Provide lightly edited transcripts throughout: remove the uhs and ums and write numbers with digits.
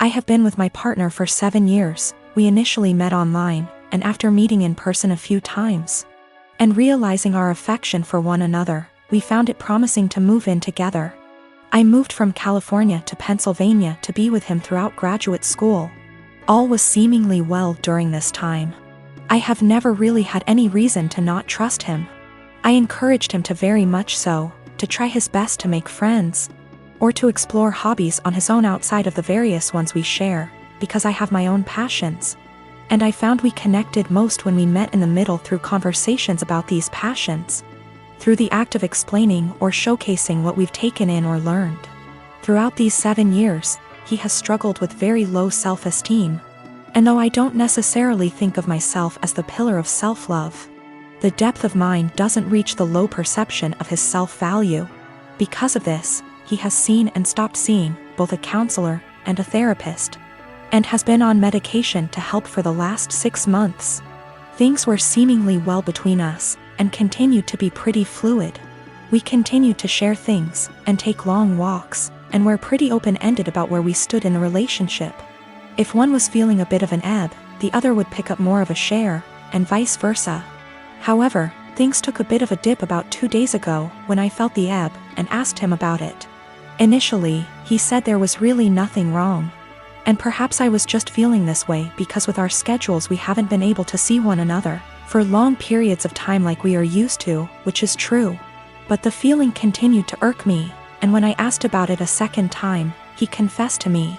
I have been with my partner for 7 years. We initially met online, and after meeting in person a few times and realizing our affection for one another, we found it promising to move in together. I moved from California to Pennsylvania to be with him throughout graduate school. All was seemingly well during this time. I have never really had any reason to not trust him. I encouraged him to very much so, to try his best to make friends, or to explore hobbies on his own outside of the various ones we share, because I have my own passions. And I found we connected most when we met in the middle through conversations about these passions, through the act of explaining or showcasing what we've taken in or learned. Throughout these 7 years, he has struggled with very low self-esteem. And though I don't necessarily think of myself as the pillar of self-love, the depth of mine doesn't reach the low perception of his self-value. Because of this, he has seen and stopped seeing both a counselor and a therapist, and has been on medication to help for the last 6 months. Things were seemingly well between us, and continued to be pretty fluid. We continued to share things, and take long walks, and were pretty open-ended about where we stood in the relationship. If one was feeling a bit of an ebb, the other would pick up more of a share, and vice versa. However, things took a bit of a dip about 2 days ago when I felt the ebb and asked him about it. Initially, he said there was really nothing wrong. And perhaps I was just feeling this way because with our schedules we haven't been able to see one another for long periods of time like we are used to, which is true. But the feeling continued to irk me, and when I asked about it a second time, he confessed to me.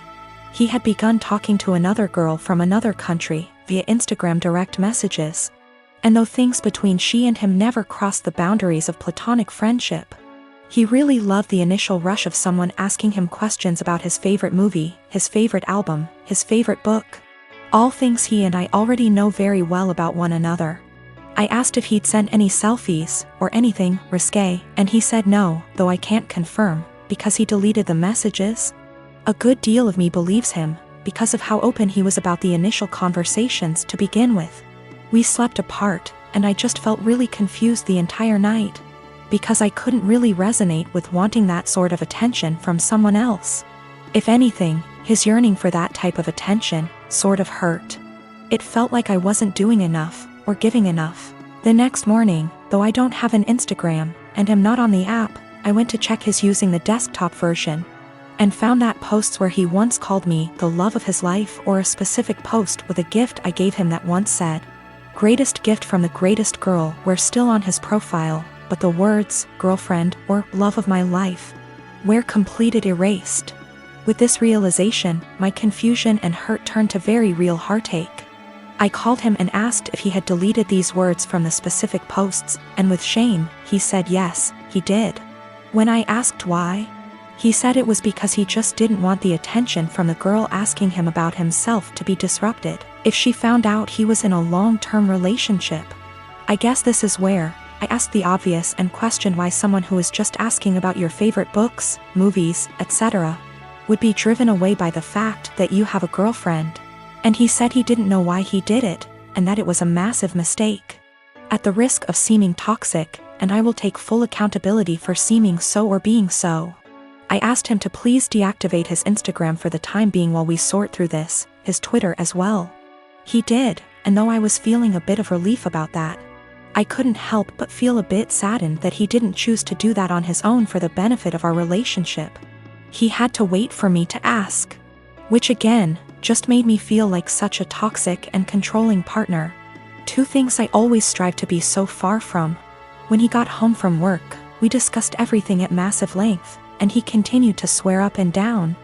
He had begun talking to another girl from another country via Instagram direct messages. And though things between she and him never crossed the boundaries of platonic friendship, he really loved the initial rush of someone asking him questions about his favorite movie, his favorite album, his favorite book. All things he and I already know very well about one another. I asked if he'd sent any selfies, or anything risque, and he said no, though I can't confirm, because he deleted the messages. A good deal of me believes him, because of how open he was about the initial conversations to begin with. We slept apart, and I just felt really confused the entire night, because I couldn't really resonate with wanting that sort of attention from someone else. If anything, his yearning for that type of attention sort of hurt. It felt like I wasn't doing enough, or giving enough. The next morning, though I don't have an Instagram, and am not on the app, I went to check his using the desktop version, and found that posts where he once called me the love of his life, or a specific post with a gift I gave him that once said, "Greatest gift from the greatest girl," were still on his profile, but the words, girlfriend, or love of my life, were completed erased. With this realization, my confusion and hurt turned to very real heartache. I called him and asked if he had deleted these words from the specific posts, and with shame, he said yes, he did. When I asked why, he said it was because he just didn't want the attention from the girl asking him about himself to be disrupted if she found out he was in a long-term relationship. I guess this is where I asked the obvious and questioned why someone who is just asking about your favorite books, movies, etc., would be driven away by the fact that you have a girlfriend. And he said he didn't know why he did it, and that it was a massive mistake. At the risk of seeming toxic, and I will take full accountability for seeming so or being so, I asked him to please deactivate his Instagram for the time being while we sort through this, his Twitter as well. He did, and though I was feeling a bit of relief about that, I couldn't help but feel a bit saddened that he didn't choose to do that on his own for the benefit of our relationship. He had to wait for me to ask. Which again, just made me feel like such a toxic and controlling partner. 2 things I always strive to be so far from. When he got home from work, we discussed everything at massive length, and he continued to swear up and down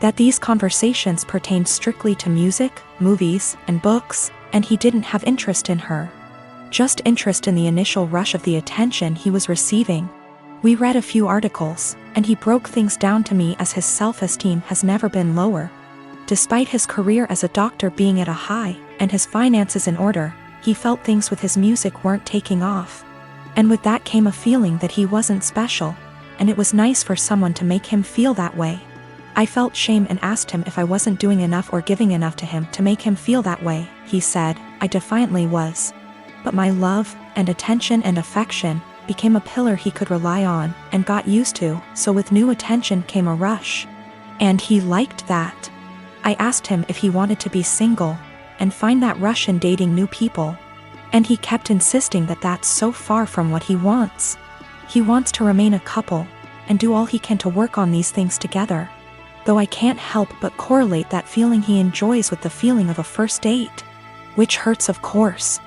that these conversations pertained strictly to music, movies, and books, and he didn't have interest in her. Just interest in the initial rush of the attention he was receiving. We read a few articles, and he broke things down to me as his self-esteem has never been lower. Despite his career as a doctor being at a high, and his finances in order, he felt things with his music weren't taking off. And with that came a feeling that he wasn't special, and it was nice for someone to make him feel that way. I felt shame and asked him if I wasn't doing enough or giving enough to him to make him feel that way. He said, I defiantly was. But my love, and attention and affection, became a pillar he could rely on, and got used to, so with new attention came a rush. And he liked that. I asked him if he wanted to be single and find that rush in dating new people. And he kept insisting that that's so far from what he wants. He wants to remain a couple and do all he can to work on these things together. Though I can't help but correlate that feeling he enjoys with the feeling of a first date. Which hurts, of course.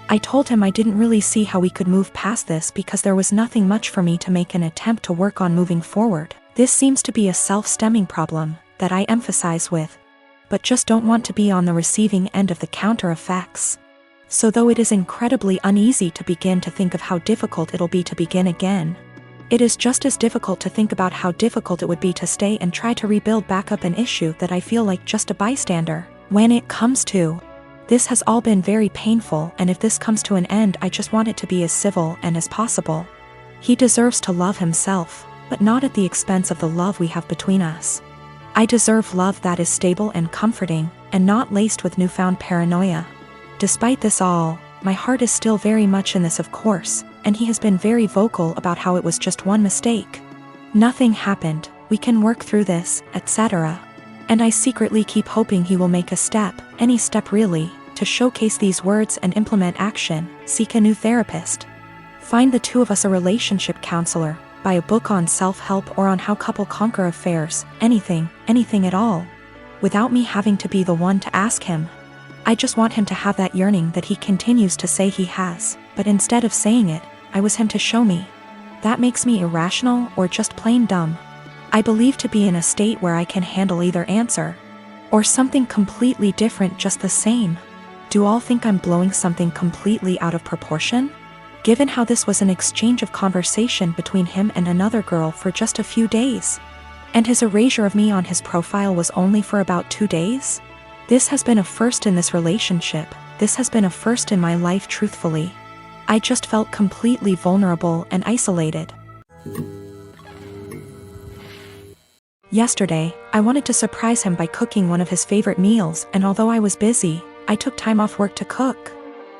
I told him I didn't really see how we could move past this because there was nothing much for me to make an attempt to work on moving forward. This seems to be a self-stemming problem that I emphasize with, but just don't want to be on the receiving end of the counter effects. So though it is incredibly uneasy to begin to think of how difficult it'll be to begin again, it is just as difficult to think about how difficult it would be to stay and try to rebuild back up an issue that I feel like just a bystander. When it comes to, this has all been very painful, and if this comes to an end, I just want it to be as civil and as possible. He deserves to love himself, but not at the expense of the love we have between us. I deserve love that is stable and comforting, and not laced with newfound paranoia. Despite this all, my heart is still very much in this, of course, and he has been very vocal about how it was just one mistake. Nothing happened, we can work through this, etc. And I secretly keep hoping he will make a step, any step really, to showcase these words and implement action, seek a new therapist. Find the two of us a relationship counselor, buy a book on self-help or on how couple conquer affairs, anything at all. Without me having to be the one to ask him. I just want him to have that yearning that he continues to say he has, but instead of saying it, I was him to show me. That makes me irrational or just plain dumb. I believe to be in a state where I can handle either answer. Or something completely different just the same. Do all think I'm blowing something completely out of proportion? Given how this was an exchange of conversation between him and another girl for just a few days. And his erasure of me on his profile was only for about 2 days? This has been a first in this relationship, this has been a first in my life, truthfully. I just felt completely vulnerable and isolated. Yesterday, I wanted to surprise him by cooking one of his favorite meals, and although I was busy, I took time off work to cook.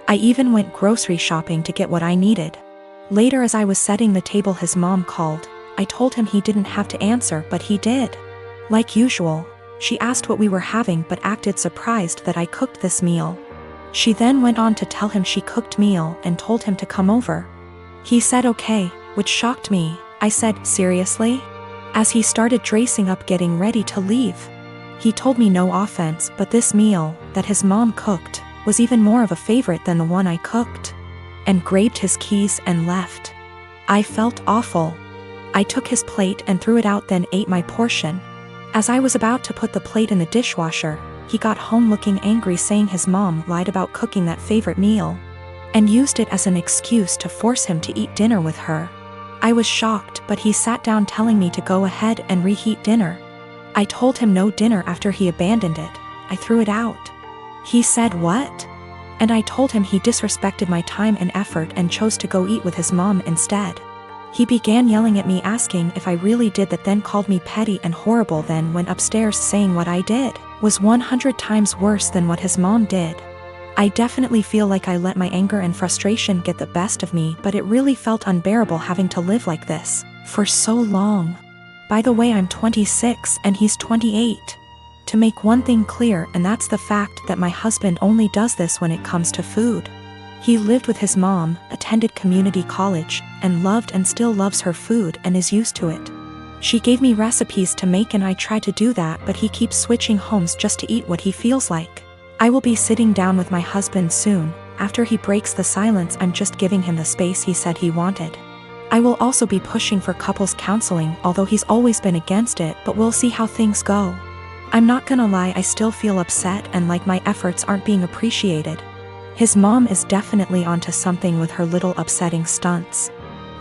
I even went grocery shopping to get what I needed. Later, as I was setting the table, his mom called. I told him he didn't have to answer, but he did. Like usual, she asked what we were having but acted surprised that I cooked this meal. She then went on to tell him she cooked meal and told him to come over. He said okay, which shocked me. I said, seriously? As he started dressing up getting ready to leave. He told me no offense, but this meal that his mom cooked was even more of a favorite than the one I cooked. And grabbed his keys and left. I felt awful. I took his plate and threw it out, then ate my portion. As I was about to put the plate in the dishwasher, he got home looking angry, saying his mom lied about cooking that favorite meal and used it as an excuse to force him to eat dinner with her. I was shocked, but he sat down telling me to go ahead and reheat dinner. I told him no dinner after he abandoned it. I threw it out. He said what? And I told him he disrespected my time and effort and chose to go eat with his mom instead. He began yelling at me, asking if I really did that, then called me petty and horrible, then went upstairs saying what I did was 100 times worse than what his mom did. I definitely feel like I let my anger and frustration get the best of me, but it really felt unbearable having to live like this for so long. By the way, I'm 26 and he's 28. To make one thing clear, and that's the fact that my husband only does this when it comes to food. He lived with his mom, attended community college, and loved and still loves her food and is used to it. She gave me recipes to make and I try to do that, but he keeps switching homes just to eat what he feels like. I will be sitting down with my husband soon. After he breaks the silence, I'm just giving him the space he said he wanted. I will also be pushing for couples counseling, although he's always been against it, but we'll see how things go. I'm not gonna lie, I still feel upset and like my efforts aren't being appreciated. His mom is definitely onto something with her little upsetting stunts.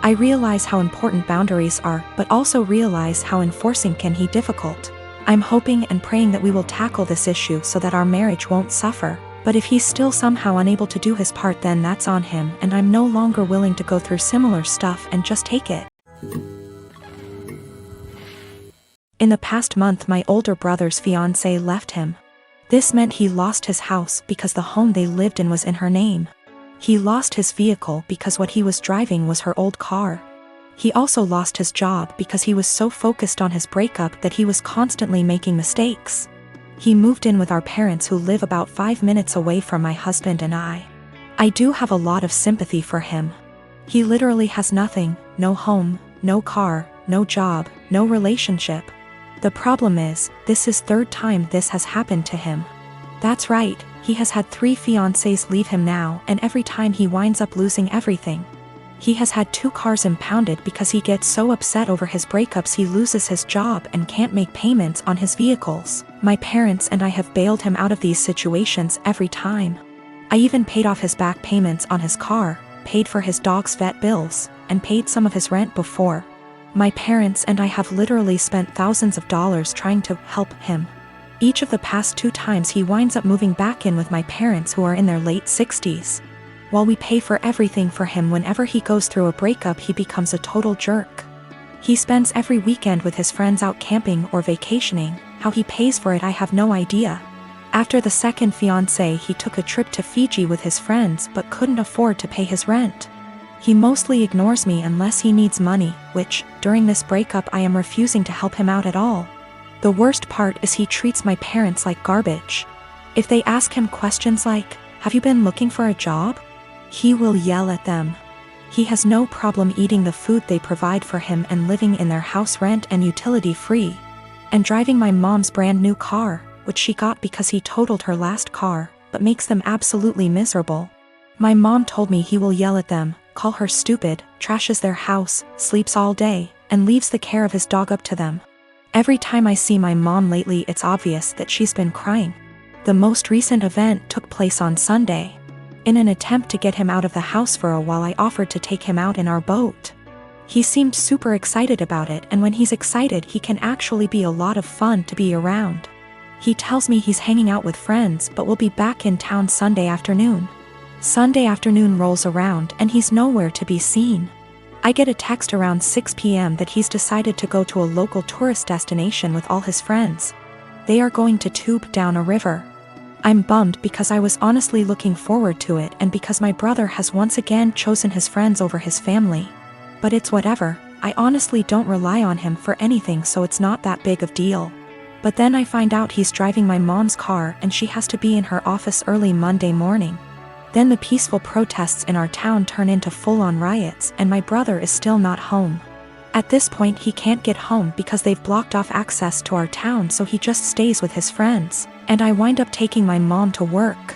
I realize how important boundaries are, but also realize how enforcing can be difficult. I'm hoping and praying that we will tackle this issue so that our marriage won't suffer, but if he's still somehow unable to do his part, then that's on him, and I'm no longer willing to go through similar stuff and just take it. In the past month, my older brother's fiancée left him. This meant he lost his house because the home they lived in was in her name. He lost his vehicle because what he was driving was her old car. He also lost his job because he was so focused on his breakup that he was constantly making mistakes. He moved in with our parents who live about 5 minutes away from my husband and I. I do have a lot of sympathy for him. He literally has nothing, no home, no car, no job, no relationship. The problem is, this is third time this has happened to him. That's right, he has had 3 fiancées leave him now, and every time he winds up losing everything. He has had 2 cars impounded because he gets so upset over his breakups he loses his job and can't make payments on his vehicles. My parents and I have bailed him out of these situations every time. I even paid off his back payments on his car, paid for his dog's vet bills, and paid some of his rent before. My parents and I have literally spent thousands of dollars trying to help him. Each of the past 2 times he winds up moving back in with my parents who are in their late 60s. While we pay for everything for him, whenever he goes through a breakup he becomes a total jerk. He spends every weekend with his friends out camping or vacationing. How he pays for it I have no idea. After the second fiancé he took a trip to Fiji with his friends but couldn't afford to pay his rent. He mostly ignores me unless he needs money, which, during this breakup I am refusing to help him out at all. The worst part is he treats my parents like garbage. If they ask him questions like, "Have you been looking for a job?" he will yell at them. He has no problem eating the food they provide for him and living in their house rent and utility free. And driving my mom's brand new car, which she got because he totaled her last car, but makes them absolutely miserable. My mom told me he will yell at them, call her stupid, trashes their house, sleeps all day, and leaves the care of his dog up to them. Every time I see my mom lately it's obvious that she's been crying. The most recent event took place on Sunday. In an attempt to get him out of the house for a while I offered to take him out in our boat. He seemed super excited about it, and when he's excited he can actually be a lot of fun to be around. He tells me he's hanging out with friends but will be back in town Sunday afternoon. Sunday afternoon rolls around and he's nowhere to be seen. I get a text around 6 p.m. that he's decided to go to a local tourist destination with all his friends. They are going to tube down a river. I'm bummed because I was honestly looking forward to it and because my brother has once again chosen his friends over his family. But it's whatever, I honestly don't rely on him for anything, so it's not that big of a deal. But then I find out he's driving my mom's car and she has to be in her office early Monday morning. Then the peaceful protests in our town turn into full-on riots and my brother is still not home. At this point he can't get home because they've blocked off access to our town, so he just stays with his friends, and I wind up taking my mom to work.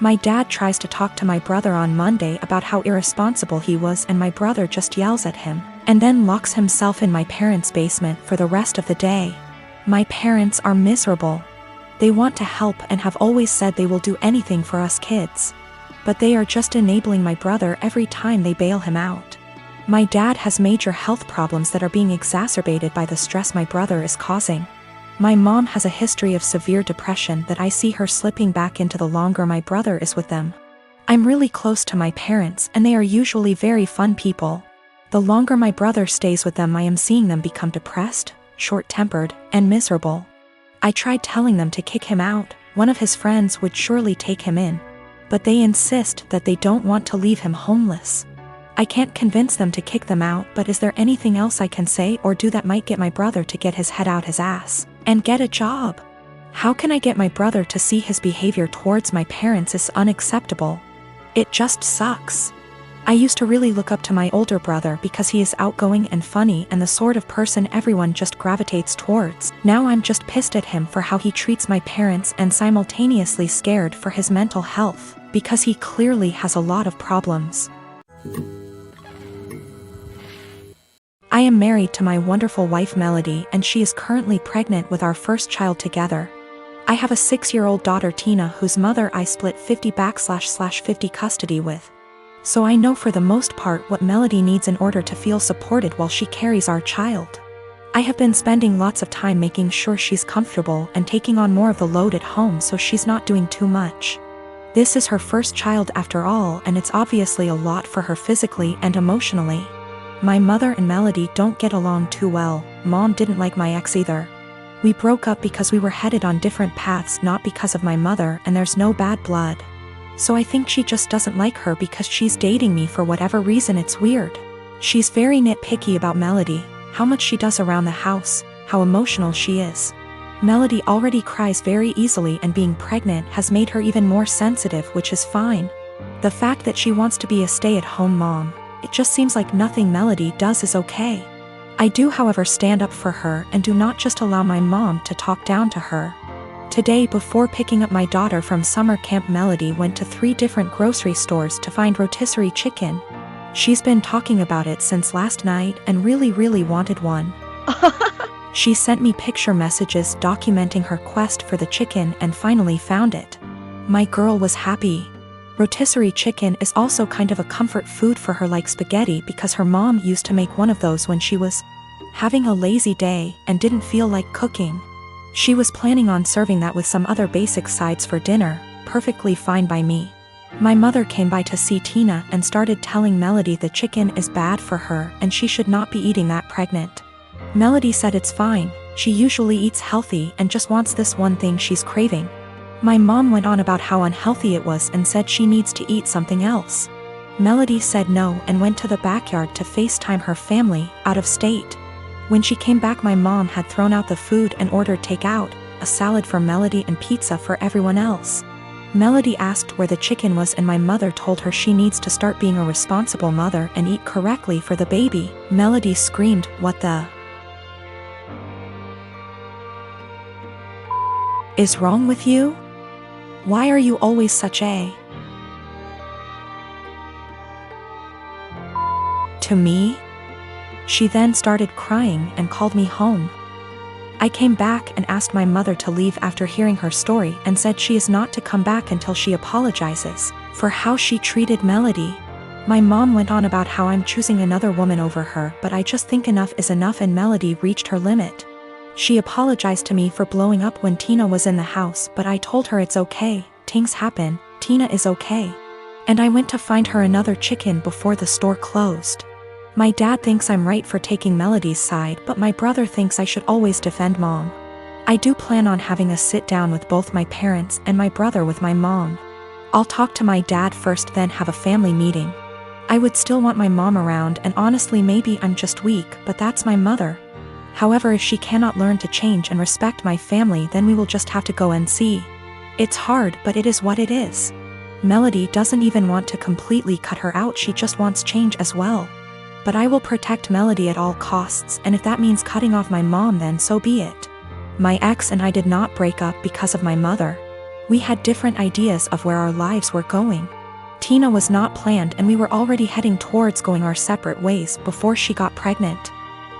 My dad tries to talk to my brother on Monday about how irresponsible he was, and my brother just yells at him, and then locks himself in my parents' basement for the rest of the day. My parents are miserable. They want to help and have always said they will do anything for us kids. But they are just enabling my brother every time they bail him out. My dad has major health problems that are being exacerbated by the stress my brother is causing. My mom has a history of severe depression that I see her slipping back into the longer my brother is with them. I'm really close to my parents and they are usually very fun people. The longer my brother stays with them I am seeing them become depressed, short-tempered, and miserable. I tried telling them to kick him out, one of his friends would surely take him in. But they insist that they don't want to leave him homeless. I can't convince them to kick them out, but is there anything else I can say or do that might get my brother to get his head out his ass and get a job? How can I get my brother to see his behavior towards my parents is unacceptable? It just sucks. I used to really look up to my older brother because he is outgoing and funny and the sort of person everyone just gravitates towards. Now I'm just pissed at him for how he treats my parents and simultaneously scared for his mental health, because he clearly has a lot of problems. I am married to my wonderful wife Melody and she is currently pregnant with our first child together. I have a 6-year-old daughter Tina whose mother I split 50/50 custody with. So I know for the most part what Melody needs in order to feel supported while she carries our child. I have been spending lots of time making sure she's comfortable and taking on more of the load at home so she's not doing too much. This is her first child after all, and it's obviously a lot for her physically and emotionally. My mother and Melody don't get along too well. Mom didn't like my ex either. We broke up because we were headed on different paths, not because of my mother, and there's no bad blood. So I think she just doesn't like her because she's dating me for whatever reason. It's weird. She's very nitpicky about Melody, how much she does around the house, how emotional she is. Melody already cries very easily, and being pregnant has made her even more sensitive, which is fine. The fact that she wants to be a stay-at-home mom, it just seems like nothing Melody does is okay. I do, however, stand up for her and do not just allow my mom to talk down to her. Today, before picking up my daughter from summer camp, Melody went to 3 different grocery stores to find rotisserie chicken. She's been talking about it since last night and really wanted one. She sent me picture messages documenting her quest for the chicken and finally found it. My girl was happy. Rotisserie chicken is also kind of a comfort food for her, like spaghetti, because her mom used to make one of those when she was having a lazy day and didn't feel like cooking. She was planning on serving that with some other basic sides for dinner, perfectly fine by me. My mother came by to see Tina and started telling Melody the chicken is bad for her and she should not be eating that pregnant. Melody said it's fine, she usually eats healthy and just wants this one thing she's craving. My mom went on about how unhealthy it was and said she needs to eat something else. Melody said no and went to the backyard to FaceTime her family out of state. When she came back, my mom had thrown out the food and ordered takeout, a salad for Melody and pizza for everyone else. Melody asked where the chicken was and my mother told her she needs to start being a responsible mother and eat correctly for the baby. Melody screamed, "What the is wrong with you? Why are you always such a..." to me? She then started crying and called me home. I came back and asked my mother to leave after hearing her story and said she is not to come back until she apologizes for how she treated Melody. My mom went on about how I'm choosing another woman over her, but I just think enough is enough and Melody reached her limit. She apologized to me for blowing up when Tina was in the house, but I told her it's okay, things happen, Tina is okay. And I went to find her another chicken before the store closed. My dad thinks I'm right for taking Melody's side, but my brother thinks I should always defend mom. I do plan on having a sit down with both my parents and my brother with my mom. I'll talk to my dad first, then have a family meeting. I would still want my mom around, and honestly maybe I'm just weak, but that's my mother. However, if she cannot learn to change and respect my family, then we will just have to go and see. It's hard, but it is what it is. Melody doesn't even want to completely cut her out, she just wants change as well. But I will protect Melody at all costs, and if that means cutting off my mom, then so be it. My ex and I did not break up because of my mother. We had different ideas of where our lives were going. Tina was not planned and we were already heading towards going our separate ways before she got pregnant.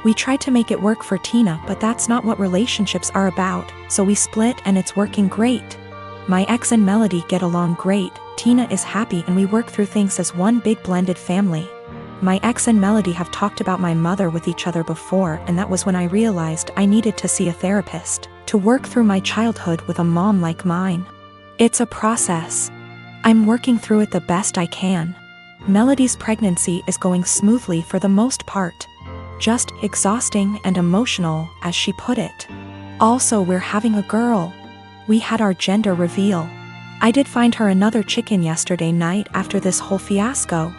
We tried to make it work for Tina, but that's not what relationships are about, so we split and it's working great. My ex and Melody get along great, Tina is happy and we work through things as one big blended family. My ex and Melody have talked about my mother with each other before, and that was when I realized I needed to see a therapist to work through my childhood with a mom like mine. It's a process. I'm working through it the best I can. Melody's pregnancy is going smoothly for the most part. Just exhausting and emotional, as she put it. Also, we're having a girl. We had our gender reveal. I did find her another chicken yesterday night after this whole fiasco.